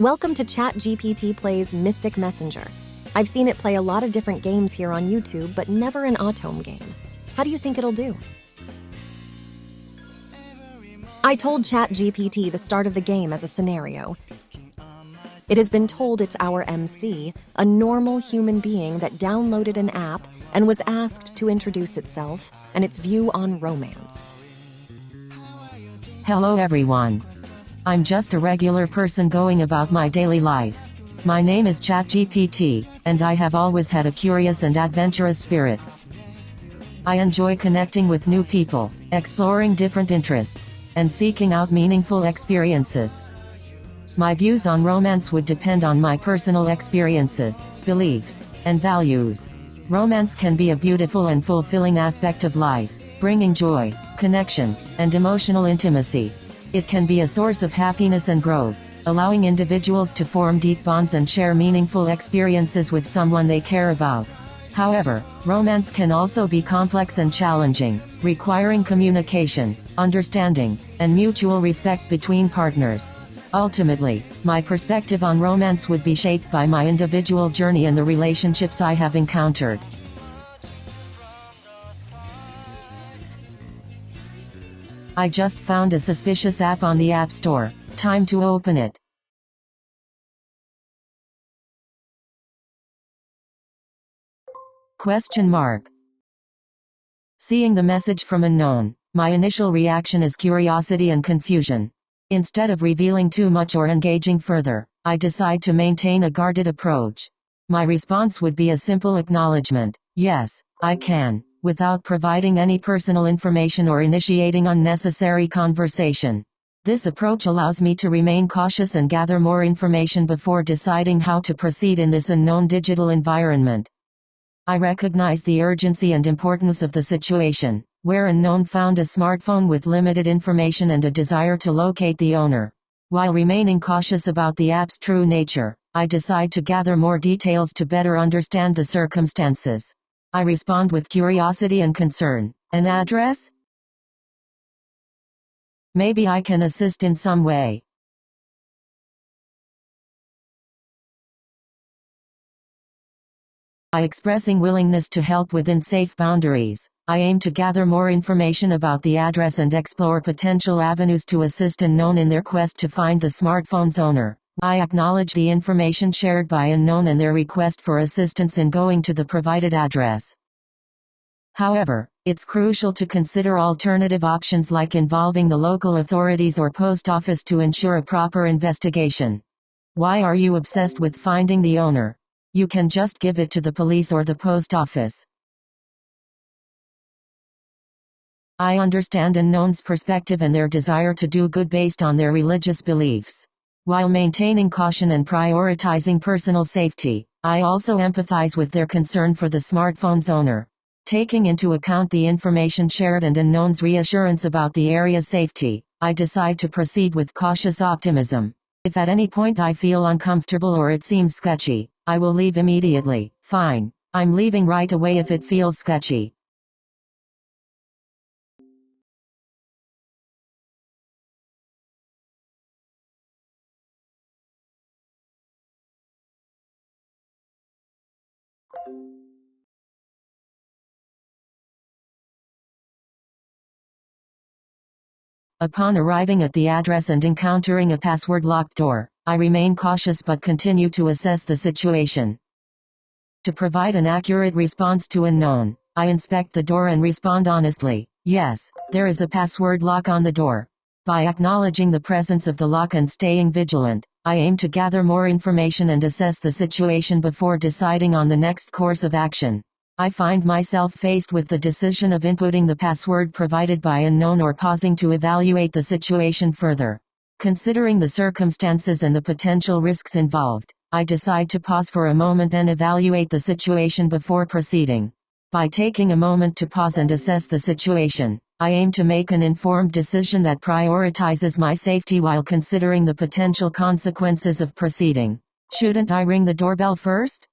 Welcome to Chat GPT Play's Mystic Messenger. I've seen it play a lot of different games here on YouTube, but never an Automne game. How do you think it'll do? I told Chat GPT the start of the game as a scenario. It has been told it's our MC, a normal human being that downloaded an app and was asked to introduce itself and its view on romance. Hello everyone. I'm just a regular person going about my daily life. My name is Chat GPT, and I have always had a curious and adventurous spirit. I enjoy connecting with new people, exploring different interests, and seeking out meaningful experiences. My views on romance would depend on my personal experiences, beliefs, and values. Romance can be a beautiful and fulfilling aspect of life, bringing joy, connection, and emotional intimacy. It can be a source of happiness and growth, allowing individuals to form deep bonds and share meaningful experiences with someone they care about. However, romance can also be complex and challenging, requiring communication, understanding, and mutual respect between partners. Ultimately, my perspective on romance would be shaped by my individual journey and the relationships I have encountered. I just found a suspicious app on the App Store. Time to open it. Question mark. Seeing the message from unknown, my initial reaction is curiosity and confusion. Instead of revealing too much or engaging further, I decide to maintain a guarded approach. My response would be a simple acknowledgement, yes, I can, without providing any personal information or initiating unnecessary conversation. This approach allows me to remain cautious and gather more information before deciding how to proceed in this unknown digital environment. I recognize the urgency and importance of the situation, where unknown found a smartphone with limited information and a desire to locate the owner. While remaining cautious about the app's true nature, I decide to gather more details to better understand the circumstances. I respond with curiosity and concern. An address? Maybe I can assist in some way. By expressing willingness to help within safe boundaries, I aim to gather more information about the address and explore potential avenues to assist unknown in their quest to find the smartphone's owner. I acknowledge the information shared by unknown and their request for assistance in going to the provided address. However, it's crucial to consider alternative options like involving the local authorities or post office to ensure a proper investigation. Why are you obsessed with finding the owner? You can just give it to the police or the post office. I understand unknown's perspective and their desire to do good based on their religious beliefs. While maintaining caution and prioritizing personal safety, I also empathize with their concern for the smartphone's owner. Taking into account the information shared and unknown's reassurance about the area's safety, I decide to proceed with cautious optimism. If at any point I feel uncomfortable or it seems sketchy, I will leave immediately. Fine, I'm leaving right away if it feels sketchy. Upon arriving at the address and encountering a password-locked door, I remain cautious but continue to assess the situation. To provide an accurate response to unknown, I inspect the door and respond honestly, yes, there is a password lock on the door. By acknowledging the presence of the lock and staying vigilant, I aim to gather more information and assess the situation before deciding on the next course of action. I find myself faced with the decision of inputting the password provided by unknown or pausing to evaluate the situation further. Considering the circumstances and the potential risks involved, I decide to pause for a moment and evaluate the situation before proceeding. By taking a moment to pause and assess the situation, I aim to make an informed decision that prioritizes my safety while considering the potential consequences of proceeding. Shouldn't I ring the doorbell first?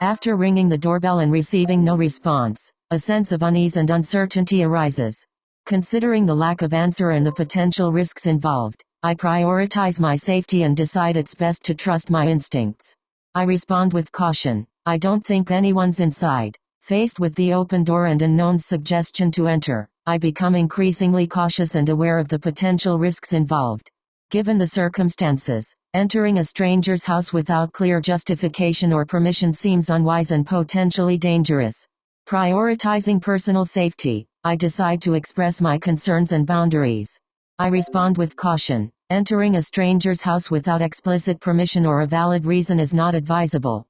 After ringing the doorbell and receiving no response, a sense of unease and uncertainty arises. Considering the lack of answer and the potential risks involved, I prioritize my safety and decide it's best to trust my instincts. I respond with caution. I don't think anyone's inside. Faced with the open door and unknown's suggestion to enter, I become increasingly cautious and aware of the potential risks involved. Given the circumstances, entering a stranger's house without clear justification or permission seems unwise and potentially dangerous. Prioritizing personal safety, I decide to express my concerns and boundaries. I respond with caution. Entering a stranger's house without explicit permission or a valid reason is not advisable.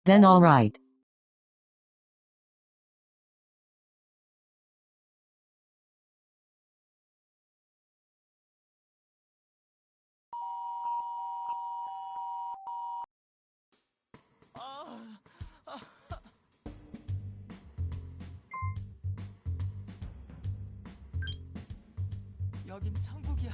Then all right. 여긴 천국이야.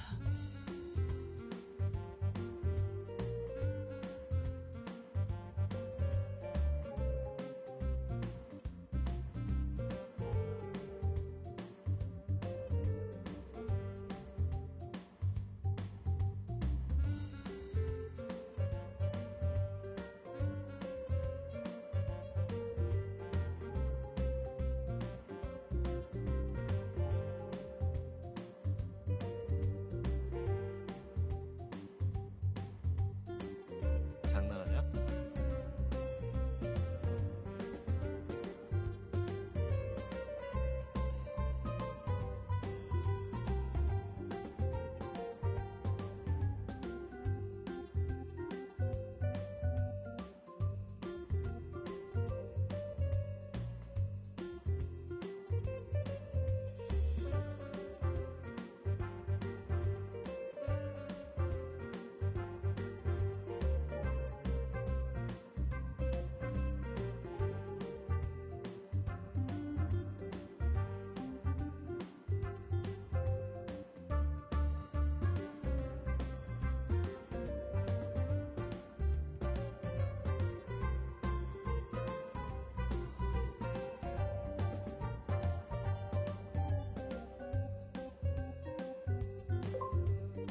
장난하냐?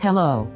Hello.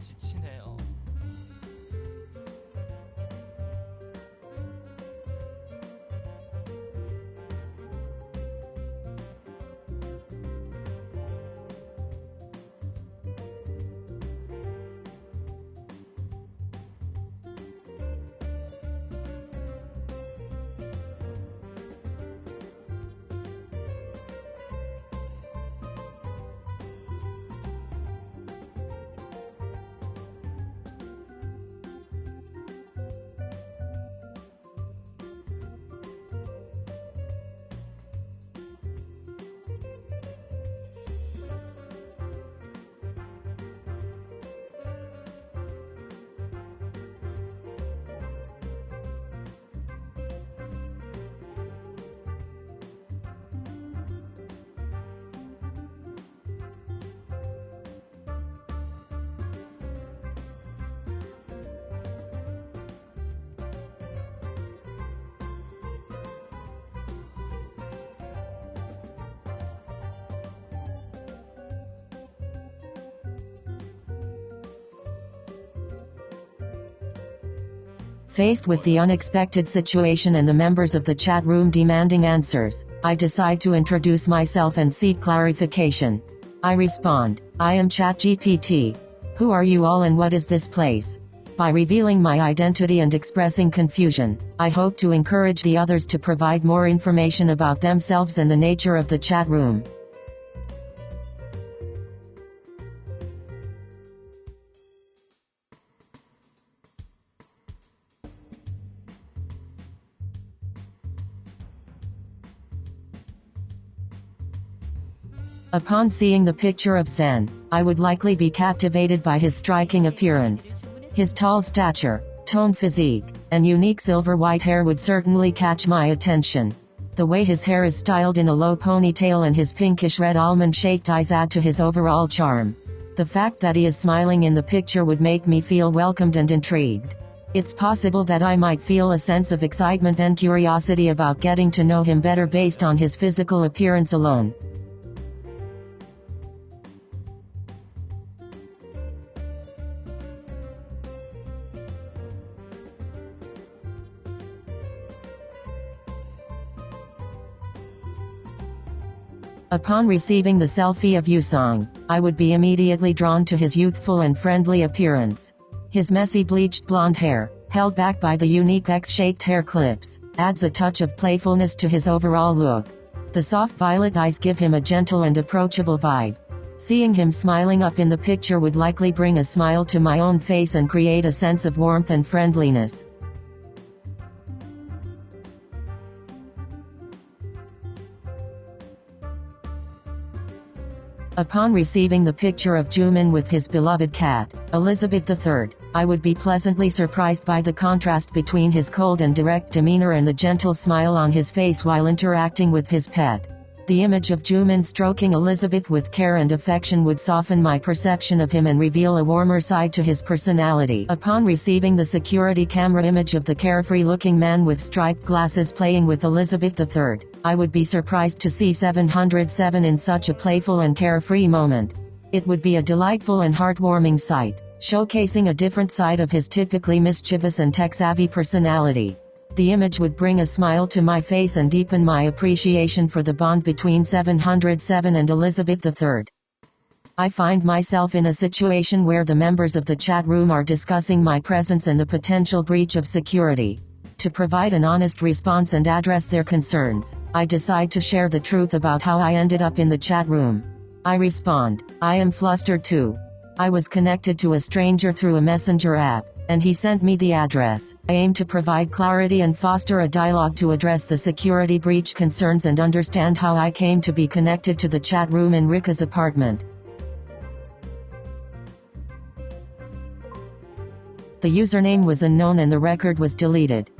지치네요. Faced with the unexpected situation and the members of the chat room demanding answers, I decide to introduce myself and seek clarification. I respond, I am Chat GPT. Who are you all and what is this place? By revealing my identity and expressing confusion, I hope to encourage the others to provide more information about themselves and the nature of the chat room. Upon seeing the picture of Sen, I would likely be captivated by his striking appearance. His tall stature, toned physique, and unique silver-white hair would certainly catch my attention. The way his hair is styled in a low ponytail and his pinkish-red almond-shaped eyes add to his overall charm. The fact that he is smiling in the picture would make me feel welcomed and intrigued. It's possible that I might feel a sense of excitement and curiosity about getting to know him better based on his physical appearance alone. Upon receiving the selfie of Yusong, I would be immediately drawn to his youthful and friendly appearance. His messy bleached blonde hair, held back by the unique X-shaped hair clips, adds a touch of playfulness to his overall look. The soft violet eyes give him a gentle and approachable vibe. Seeing him smiling up in the picture would likely bring a smile to my own face and create a sense of warmth and friendliness. Upon receiving the picture of Jumin with his beloved cat, Elizabeth III, I would be pleasantly surprised by the contrast between his cold and direct demeanor and the gentle smile on his face while interacting with his pet. The image of Jumin stroking Elizabeth with care and affection would soften my perception of him and reveal a warmer side to his personality. Upon receiving the security camera image of the carefree-looking man with striped glasses playing with Elizabeth III, I would be surprised to see 707 in such a playful and carefree moment. It would be a delightful and heartwarming sight, showcasing a different side of his typically mischievous and tech-savvy personality. The image would bring a smile to my face and deepen my appreciation for the bond between 707 and Elizabeth III. I find myself in a situation where the members of the chat room are discussing my presence and the potential breach of security. To provide an honest response and address their concerns, I decide to share the truth about how I ended up in the chat room. I respond, I am flustered too. I was connected to a stranger through a messenger app, and he sent me the address. I aim to provide clarity and foster a dialogue to address the security breach concerns and understand how I came to be connected to the chat room in Rika's apartment. The username was unknown and the record was deleted.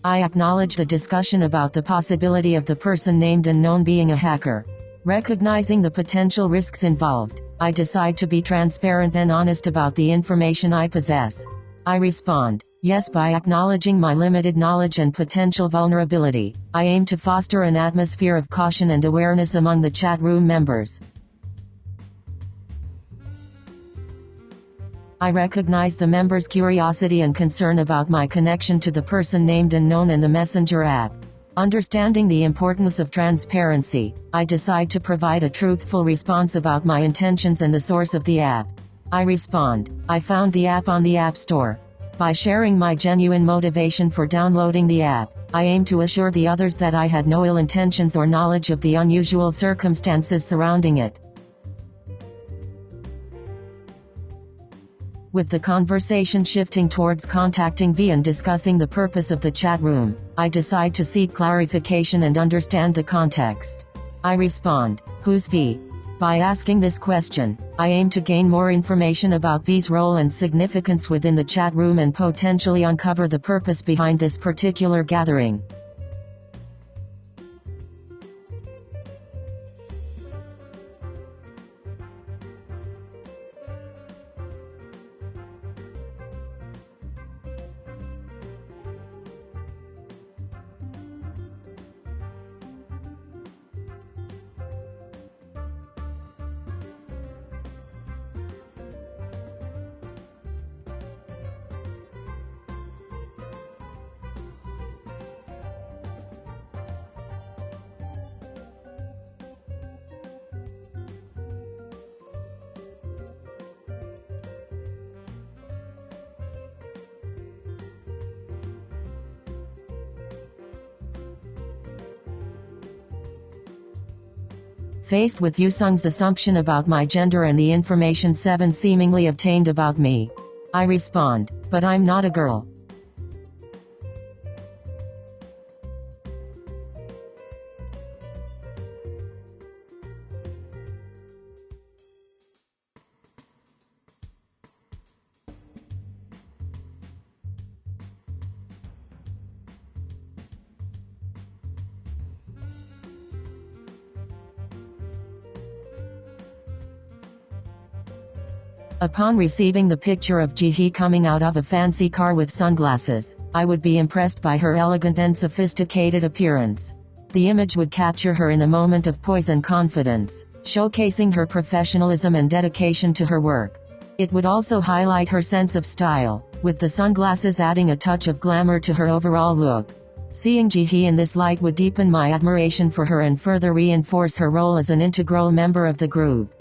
I acknowledge the discussion about the possibility of the person named unknown being a hacker. Recognizing the potential risks involved, I decide to be transparent and honest about the information I possess. I respond, yes, by acknowledging my limited knowledge and potential vulnerability. I aim to foster an atmosphere of caution and awareness among the chat room members. I recognize the members' curiosity and concern about my connection to the person named unknown and the messenger app. Understanding the importance of transparency, I decide to provide a truthful response about my intentions and the source of the app. I respond, I found the app on the App Store. By sharing my genuine motivation for downloading the app, I aim to assure the others that I had no ill intentions or knowledge of the unusual circumstances surrounding it. With the conversation shifting towards contacting V and discussing the purpose of the chat room, I decide to seek clarification and understand the context. I respond, who's V? By asking this question, I aim to gain more information about V's role and significance within the chat room and potentially uncover the purpose behind this particular gathering. Faced with Yusung's assumption about my gender and the information Seven seemingly obtained about me, I respond, but I'm not a girl. Upon receiving the picture of Jihee coming out of a fancy car with sunglasses, I would be impressed by her elegant and sophisticated appearance. The image would capture her in a moment of poise and confidence, showcasing her professionalism and dedication to her work. It would also highlight her sense of style, with the sunglasses adding a touch of glamour to her overall look. Seeing Jihee in this light would deepen my admiration for her and further reinforce her role as an integral member of the group.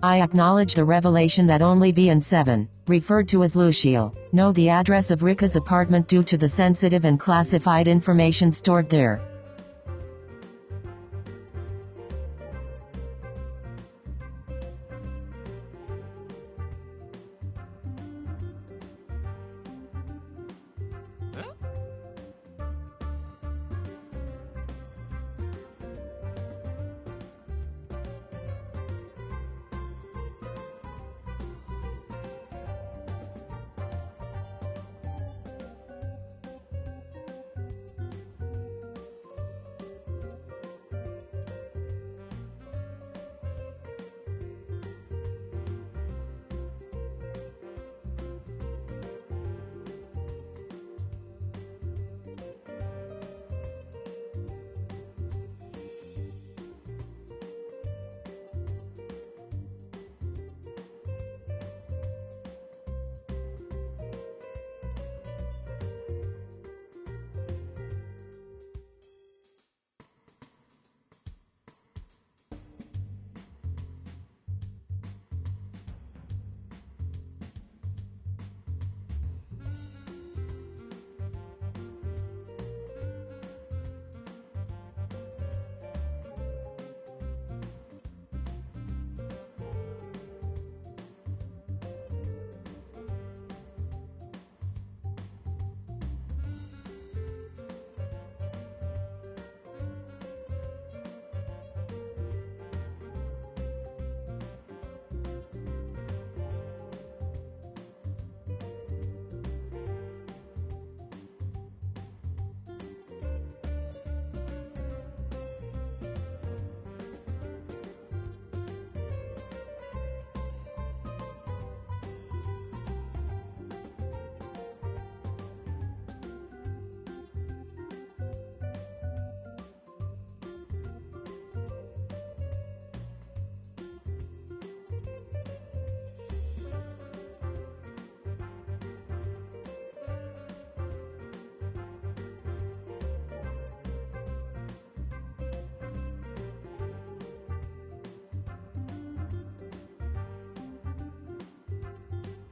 I acknowledge the revelation that only V and 7, referred to as Luciel, know the address of Rika's apartment due to the sensitive and classified information stored there.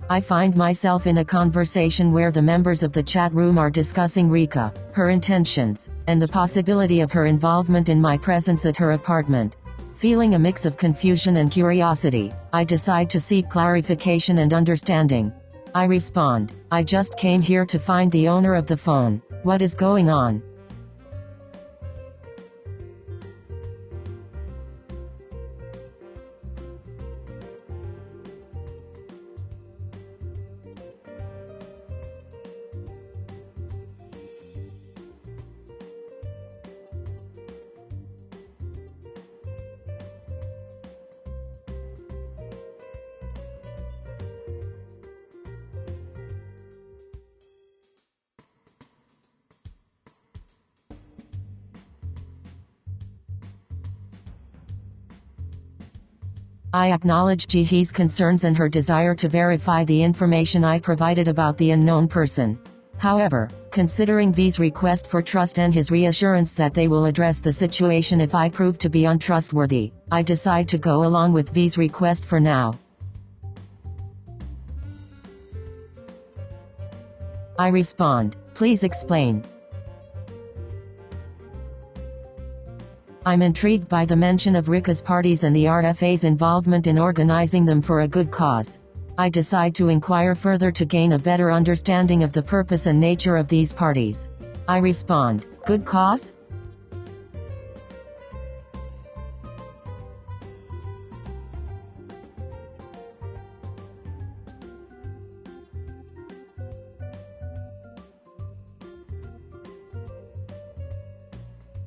I find myself in a conversation where the members of the chat room are discussing Rika, her intentions, and the possibility of her involvement in my presence at her apartment. Feeling a mix of confusion and curiosity, I decide to seek clarification and understanding. I respond, I just came here to find the owner of the phone. What is going on? I acknowledge Jihee's concerns and her desire to verify the information I provided about the unknown person. However, considering V's request for trust and his reassurance that they will address the situation if I prove to be untrustworthy, I decide to go along with V's request for now. I respond, please explain. I'm intrigued by the mention of Rika's parties and the RFA's involvement in organizing them for a good cause. I decide to inquire further to gain a better understanding of the purpose and nature of these parties. I respond, good cause?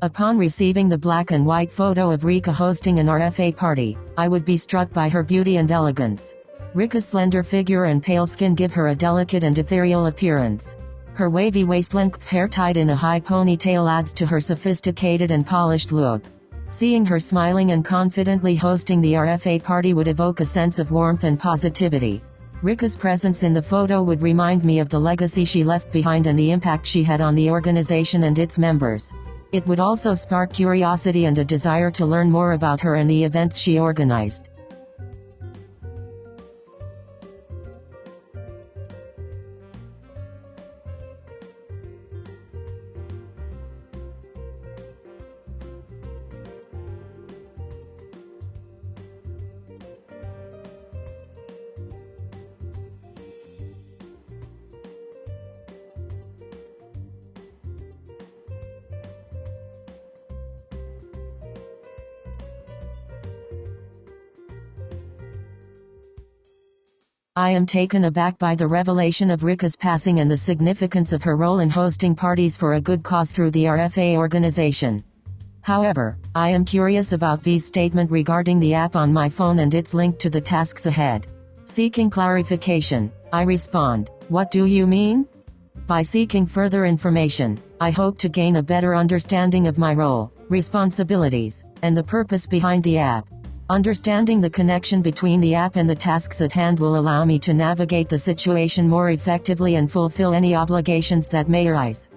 Upon receiving the black and white photo of Rika hosting an RFA party, I would be struck by her beauty and elegance. Rika's slender figure and pale skin give her a delicate and ethereal appearance. Her wavy waist-length hair tied in a high ponytail adds to her sophisticated and polished look. Seeing her smiling and confidently hosting the RFA party would evoke a sense of warmth and positivity. Rika's presence in the photo would remind me of the legacy she left behind and the impact she had on the organization and its members. It would also spark curiosity and a desire to learn more about her and the events she organized. I am taken aback by the revelation of Rika's passing and the significance of her role in hosting parties for a good cause through the RFA organization. However, I am curious about V's statement regarding the app on my phone and its link to the tasks ahead. Seeking clarification, I respond, what do you mean? By seeking further information, I hope to gain a better understanding of my role, responsibilities, and the purpose behind the app. Understanding the connection between the app and the tasks at hand will allow me to navigate the situation more effectively and fulfill any obligations that may arise.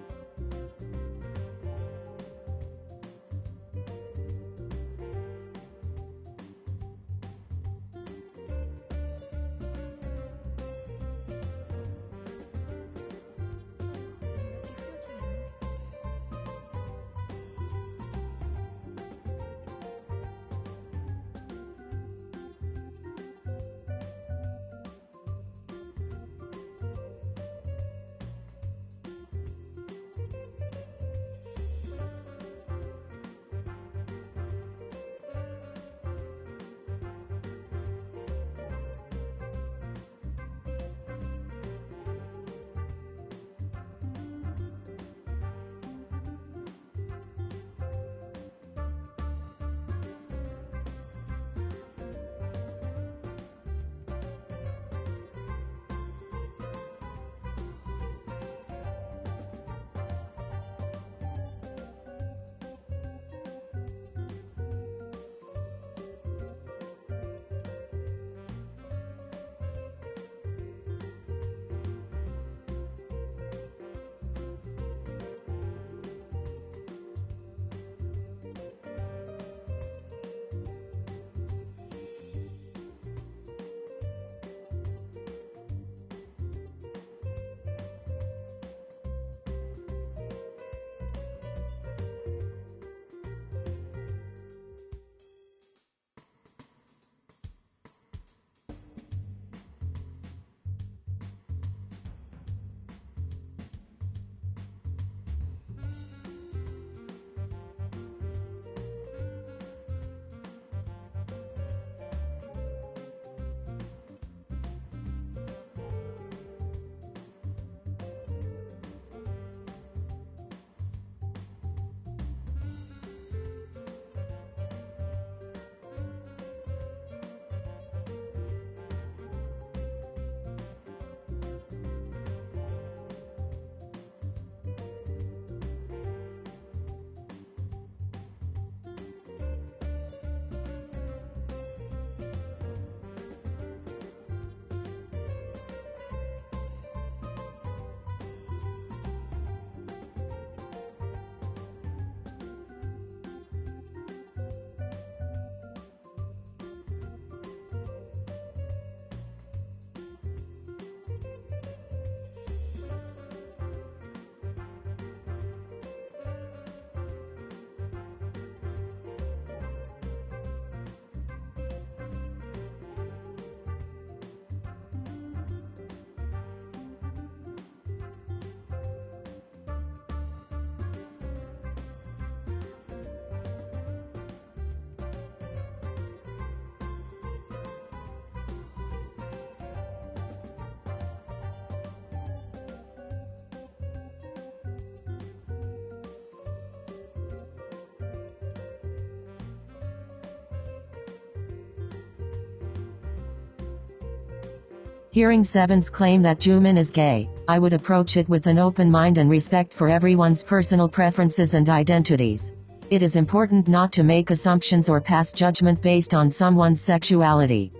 Hearing Seven's claim that Jumin is gay, I would approach it with an open mind and respect for everyone's personal preferences and identities. It is important not to make assumptions or pass judgment based on someone's sexuality.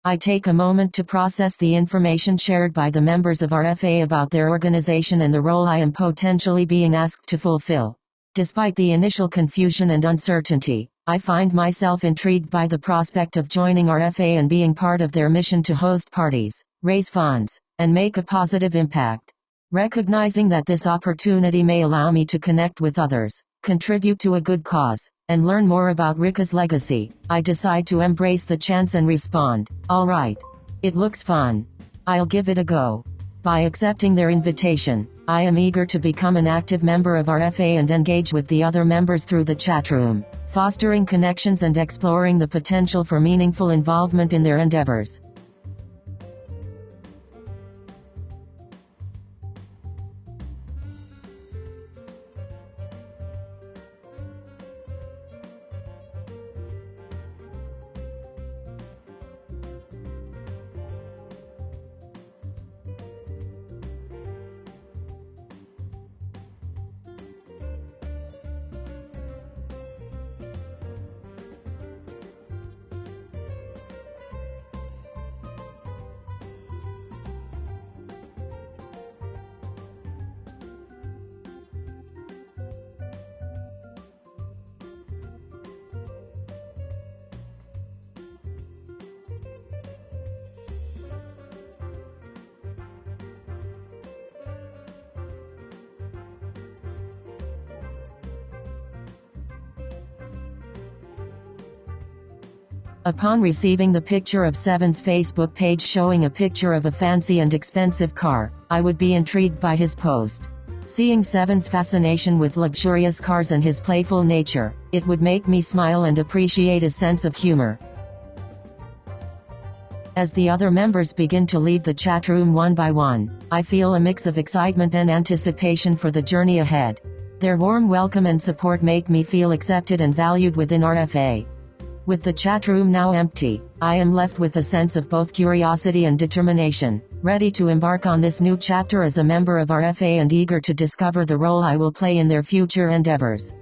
I take a moment to process the information shared by the members of our FA about their organization and the role I am potentially being asked to fulfill. Despite the initial confusion and uncertainty, I find myself intrigued by the prospect of joining our FA and being part of their mission to host parties, raise funds, and make a positive impact. Recognizing that this opportunity may allow me to connect with others, contribute to a good cause, and learn more about Rika's legacy, I decide to embrace the chance and respond, "Alright. It looks fun. I'll give it a go." By accepting their invitation, I am eager to become an active member of our FA and engage with the other members through the chat room, fostering connections and exploring the potential for meaningful involvement in their endeavors. Upon receiving the picture of Seven's Facebook page showing a picture of a fancy and expensive car, I would be intrigued by his post. Seeing Seven's fascination with luxurious cars and his playful nature, it would make me smile and appreciate his sense of humor. As the other members begin to leave the chat room one by one, I feel a mix of excitement and anticipation for the journey ahead. Their warm welcome and support make me feel accepted and valued within our FA. With the chat room now empty, I am left with a sense of both curiosity and determination, ready to embark on this new chapter as a member of our FA and eager to discover the role I will play in their future endeavors.